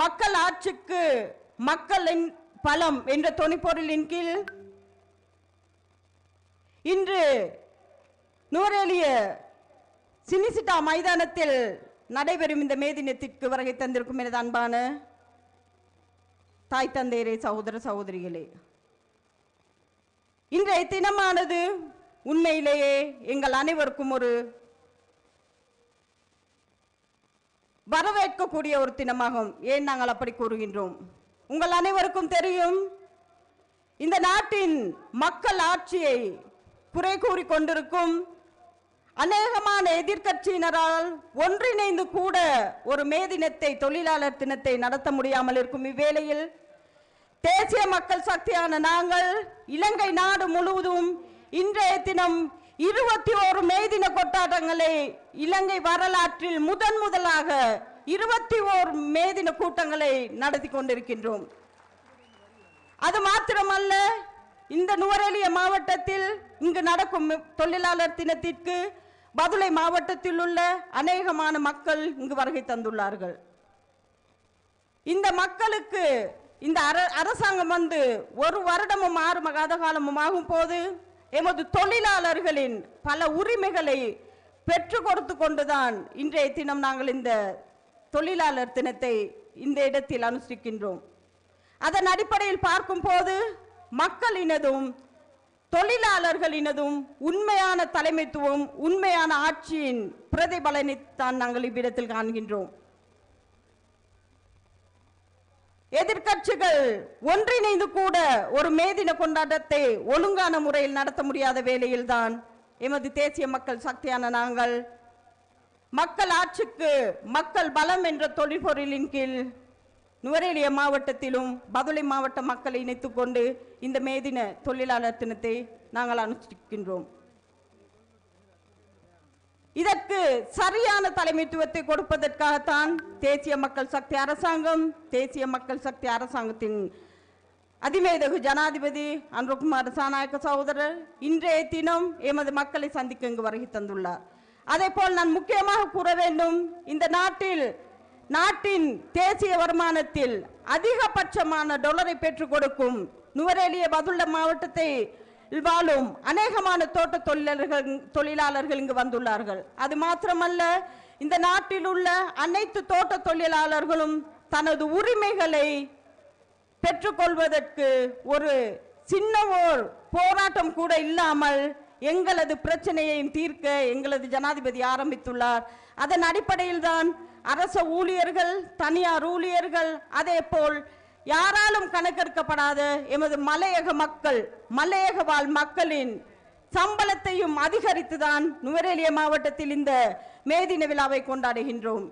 மக்கள் ஆட்சிக்கு மக்களின் பலம் என்ற தொனிப்பொருளின் கீழ் இன்று நுவரேலிய சினிசிட்டா மைதானத்தில் நடைபெறும் இந்த மே தினத்திற்கு வருகை தந்திருக்கும் எனது அன்பான தாய் தந்தையரே, சகோதர சகோதரிகளே, இன்றைய தினமானது உண்மையிலேயே எங்கள் அனைவருக்கும் ஒரு வரவேற்கக்கூடிய ஒரு தினமாகும். ஏன் நாங்கள் அப்படி கூறுகின்றோம்? உங்கள் அனைவருக்கும் தெரியும், இந்த நாட்டின் மக்கள் ஆட்சியை குறை கூறி கொண்டிருக்கும் அநேகமான எதிர்க்கட்சியினரால் ஒன்றிணைந்து கூட ஒரு மே தினத்தை, தொழிலாளர் தினத்தை நடத்த முடியாமல் இருக்கும் இவ்வேளையில் தேசிய மக்கள் சக்தியான நாங்கள் இலங்கை நாடு முழுவதும் இன்றைய தினம் 21 மே தின கொண்டாட்டங்களை இலங்கை வரலாற்றில் முதலாக 21 மே தின கூட்டங்களை நடத்தி கொண்டிருக்கின்றோம். அது மாத்திரமல்ல, இந்த நுவரேலிய மாவட்டத்தில் இங்கு நடக்கும் தொழிலாளர் தினத்திற்கு பதுளை மாவட்டத்தில் உள்ள அநேகமான மக்கள் இங்கு வருகை தந்துள்ளார்கள். இந்த மக்களுக்கு இந்த அரசாங்கம் வந்து 1 வருடமும் 6 மாத காலமும் ஆகும் போது எமது தொழிலாளர்களின் பல உரிமைகளை பெற்றுக் கொடுத்து கொண்டுதான் இன்றைய தினம் நாங்கள் இந்த தொழிலாளர் தினத்தை இந்த இடத்தில் அனுஷ்டிக்கின்றோம். அதன் அடிப்படையில் பார்க்கும் போது மக்களினதும் தொழிலாளர்களினதும் உண்மையான தலைமைத்துவம், உண்மையான ஆட்சியின் பிரதிபலனைத்தான் நாங்கள் இவ்விடத்தில் காண்கின்றோம். எதிர்க்கட்சிகள் ஒன்றிணைந்து கூட ஒரு மே தின கொண்டாட்டத்தை ஒழுங்கான முறையில் நடத்த முடியாத வேளையில் தான் எமது தேசிய மக்கள் சக்தியான நாங்கள் மக்கள் ஆட்சிக்கு மக்கள் பலம் என்ற தொழிற்பொருளின் கீழ் நுவரேலிய மாவட்டத்திலும் பதுளை மாவட்ட மக்களை இணைத்துக் கொண்டு இந்த மே தின தொழிலாளர் தினத்தை நாங்கள் அனுஷ்டிக்கின்றோம். இதற்கு சரியான தலைமைத்துவத்தை கொடுப்பதற்காகத்தான் தேசிய மக்கள் சக்தி அரசாங்கத்தின் அதிமேதகு ஜனாதிபதி அன்ருகுமார் திசாநாயக்க சகோதரர் இன்றைய தினம் எமது மக்களை சந்திக்க இங்கு வருகை தந்துள்ளார். அதே போல் நான் முக்கியமாக கூற வேண்டும், இந்த நாட்டின் தேசிய வருமானத்தில் அதிகபட்சமான டாலரை பெற்றுக் கொடுக்கும் நுவரேலிய பதுளை மாவட்டத்தை வாழும் அநேகமான தோட்ட தொழிலாளர்கள் இங்கு வந்துள்ளார்கள். அது மாத்திரமல்ல, இந்த நாட்டில் உள்ள அனைத்து தோட்ட தொழிலாளர்களும் தனது உரிமைகளை பெற்றுக்கொள்வதற்கு ஒரு சின்ன போராட்டம் கூட இல்லாமல் எங்களது பிரச்சனையையும் தீர்க்க எங்களது ஜனாதிபதி ஆரம்பித்துள்ளார். அதன் அடிப்படையில் தான் அரச ஊழியர்கள், தனியார் ஊழியர்கள், அதே போல் யாராலும் கணக்கெடுக்கப்படாத எமது மலையக வாழ் மக்களின் சம்பளத்தையும் அதிகரித்துதான் நுவரேலிய மாவட்டத்தில் இந்த மே தின விழாவை கொண்டாடுகின்றோம்.